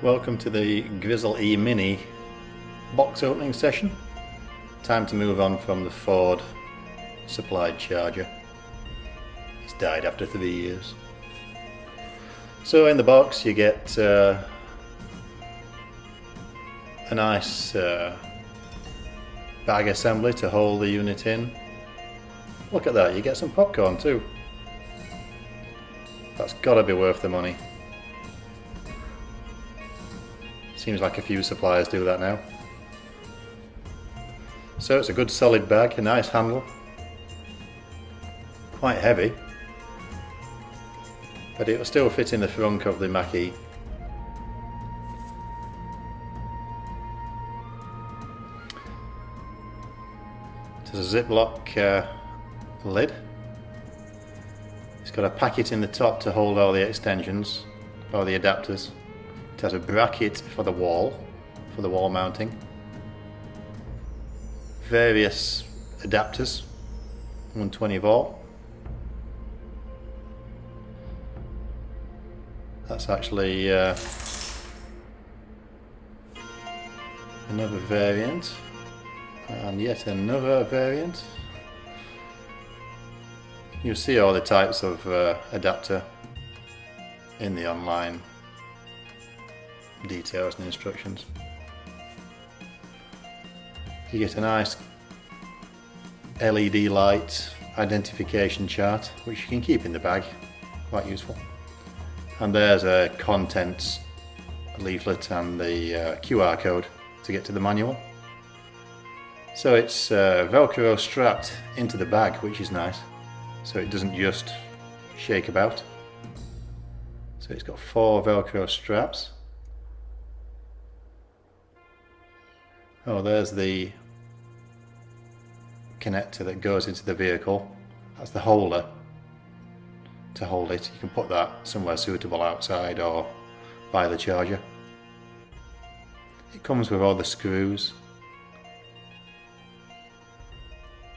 Welcome to the Grizzl-E Mini box opening session. Time to move on from the Ford supplied charger. It's died after 3 years. So in the box you get a nice bag assembly to hold the unit in. Look at that, you get some popcorn too. That's gotta be worth the money. Seems like a few suppliers do that now. So it's a good solid bag, a nice handle. Quite heavy, but it will still fit in the frunk of the mach-E. There's a Ziploc lid. It's got a packet in the top to hold all the extensions, all the adapters. It has a bracket for the wall mounting. Various adapters, 120 volt. That's actually another variant, and yet another variant. You'll see all the types of adapter in the online details and instructions. You get a nice LED light identification chart which you can keep in the bag, quite useful. And there's a contents leaflet and the QR code to get to the manual. So it's Velcro strapped into the bag, which is nice, so it doesn't just shake about. So it's got 4 Velcro straps. Oh, there's the connector that goes into the vehicle. That's the holder to hold it. You can put that somewhere suitable outside or by the charger. It comes with all the screws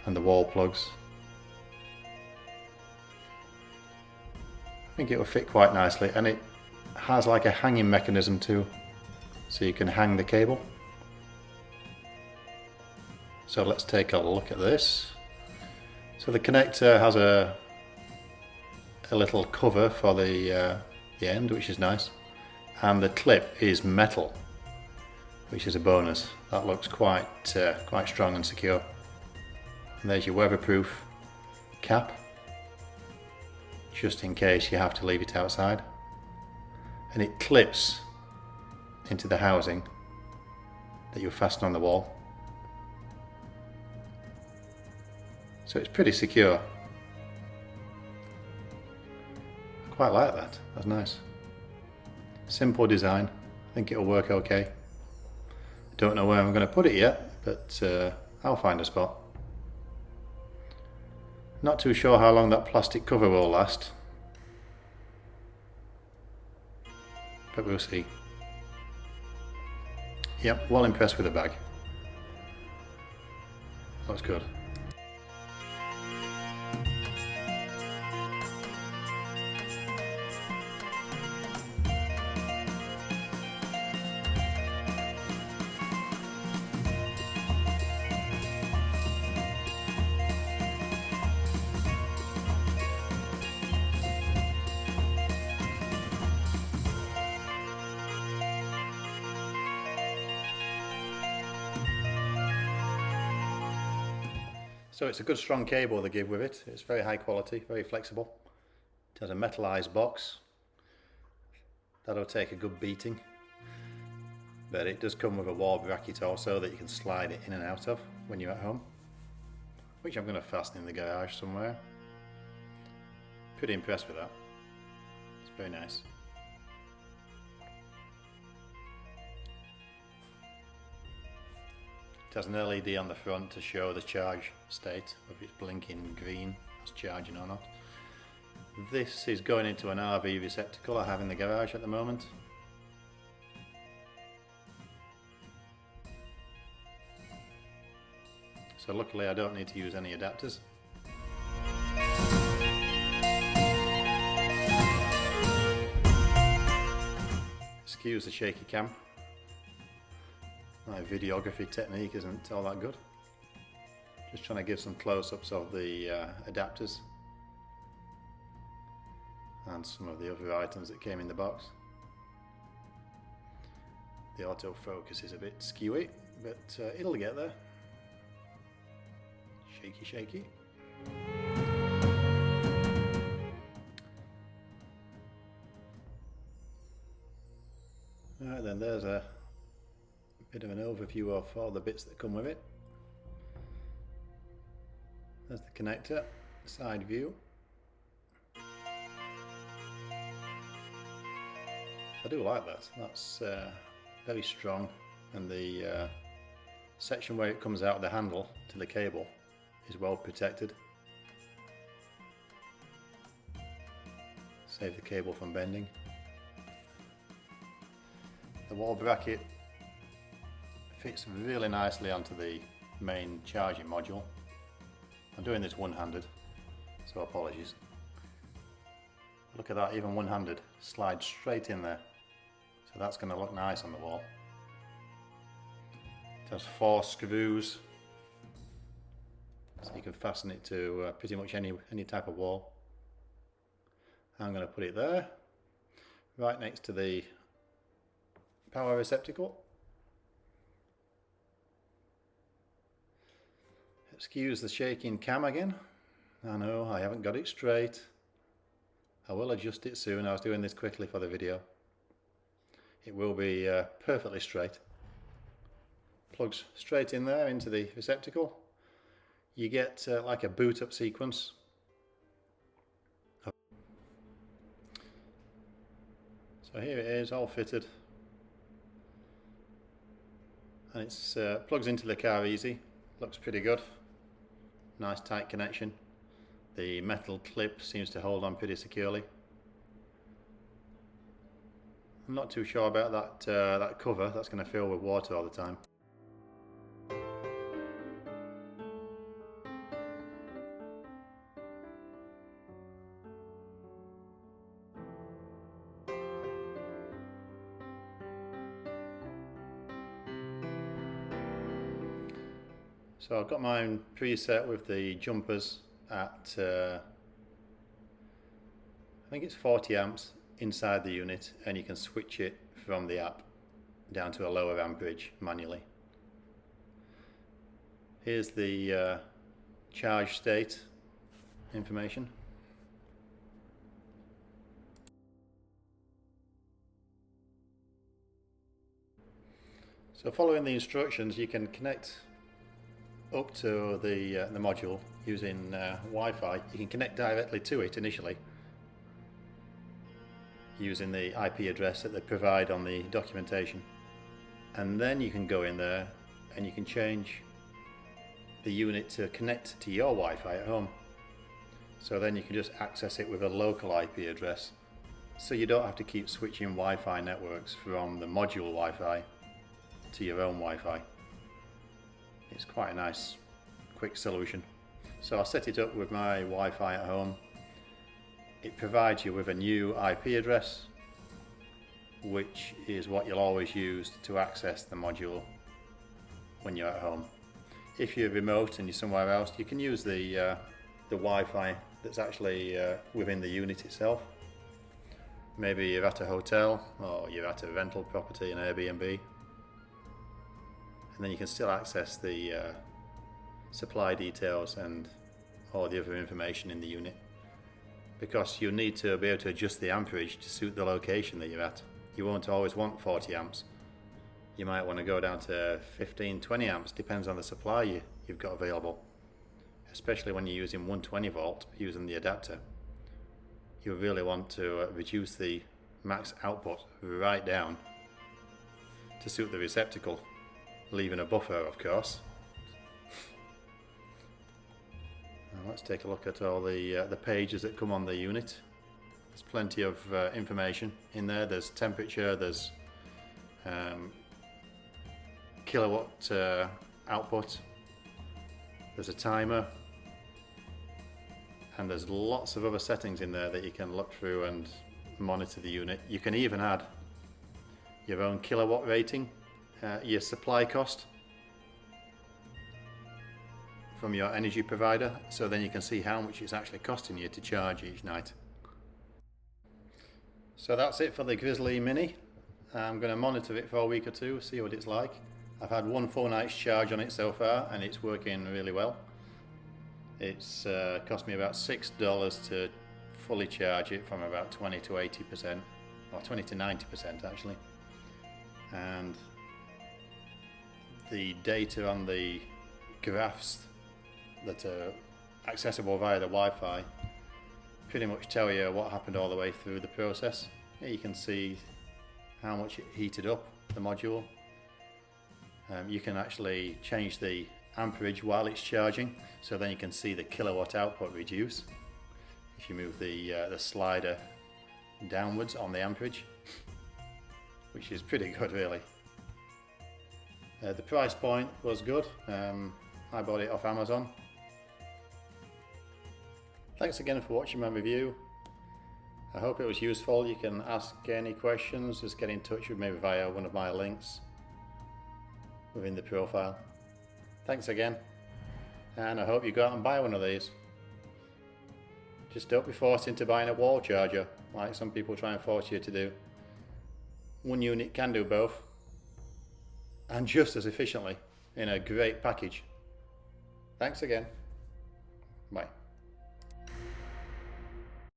and the wall plugs. I think it will fit quite nicely, and it has like a hanging mechanism too, so you can hang the cable. So let's take a look at this. So the connector has a little cover for the end, which is nice, and the clip is metal, which is a bonus. That looks quite strong and secure. And there's your weatherproof cap, just in case you have to leave it outside. And it clips into the housing that you fasten on the wall. So it's pretty secure. I quite like that, that's nice. Simple design, I think it'll work okay. Don't know where I'm going to put it yet, but I'll find a spot. Not too sure how long that plastic cover will last, but we'll see. Yep, well impressed with the bag. Looks good. So it's a good strong cable they give with it. It's very high quality, very flexible. It has a metallized box. That'll take a good beating. But it does come with a wall bracket also that you can slide it in and out of when you're at home, which I'm going to fasten in the garage somewhere. Pretty impressed with that. It's very nice. It has an LED on the front to show the charge state, whether it's blinking green, it's charging or not. This is going into an RV receptacle I have in the garage at the moment. So luckily I don't need to use any adapters. Excuse the shaky cam. My videography technique isn't all that good. Just trying to give some close-ups of the adapters and some of the other items that came in the box. The autofocus is a bit skewy, but it'll get there. Shaky, shaky. Alright then, there's a bit of an overview of all the bits that come with it. There's the connector, side view. I do like that, that's very strong, and the section where it comes out of the handle to the cable is well protected. Save the cable from bending. The wall bracket fits really nicely onto the main charging module. I'm doing this one-handed, so apologies. Look at that, even one-handed, slides straight in there. So that's going to look nice on the wall. It has 4 screws, so you can fasten it to pretty much any type of wall. I'm going to put it there, right next to the power receptacle. Excuse the shaking cam again. I know I haven't got it straight. I will adjust it soon. I was doing this quickly for the video. It will be perfectly straight. Plugs straight in there into the receptacle. You get like a boot up sequence. So here it is, all fitted. And it's plugs into the car easy. Looks pretty good. Nice tight connection. The metal clip seems to hold on pretty securely. I'm not too sure about that cover. That's going to fill with water all the time. So I've got mine preset with the jumpers at I think it's 40 amps inside the unit, and you can switch it from the app down to a lower amperage manually. Here's the charge state information. So following the instructions, you can connect up to the module using Wi-Fi. You can connect directly to it initially using the IP address that they provide on the documentation, and then you can go in there and you can change the unit to connect to your Wi-Fi at home. So then you can just access it with a local IP address, so you don't have to keep switching Wi-Fi networks from the module Wi-Fi to your own Wi-Fi. It's quite a nice quick solution. So I'll set it up with my Wi-Fi at home. It provides you with a new IP address, which is what you'll always use to access the module when you're at home. If you're remote and you're somewhere else, you can use the Wi-Fi that's actually within the unit itself. Maybe you're at a hotel or you're at a rental property, an Airbnb, and then you can still access the supply details and all the other information in the unit, because you need to be able to adjust the amperage to suit the location that you're at. You won't always want 40 amps. You might want to go down to 15, 20 amps, depends on the supply you've got available. Especially when you're using 120 volt using the adapter. You really want to reduce the max output right down to suit the receptacle, leaving a buffer, of course. Now let's take a look at all the pages that come on the unit. There's plenty of information in there. There's temperature, there's kilowatt output, there's a timer, and there's lots of other settings in there that you can look through and monitor the unit. You can even add your own kilowatt rating, your supply cost from your energy provider, so then you can see how much it's actually costing you to charge each night. So that's it for the Grizzl-E Mini. I'm going to monitor it for a week or two, see what it's like. I've had one full night's charge on it so far and it's working really well. It's cost me about $6 to fully charge it from about 20 to 80%, or 20 to 90% actually. And the data on the graphs that are accessible via the Wi-Fi pretty much tell you what happened all the way through the process. Here you can see how much it heated up the module. You can actually change the amperage while it's charging, so then you can see the kilowatt output reduce if you move the slider downwards on the amperage, which is pretty good really. The price point was good. I bought it off Amazon. Thanks again for watching my review. I hope it was useful. You can ask any questions, just get in touch with me via one of my links within the profile. Thanks again, and I hope you go out and buy one of these. Just don't be forced into buying a wall charger like some people try and force you to do. One unit can do both, and just as efficiently in a great package. Thanks again. Bye.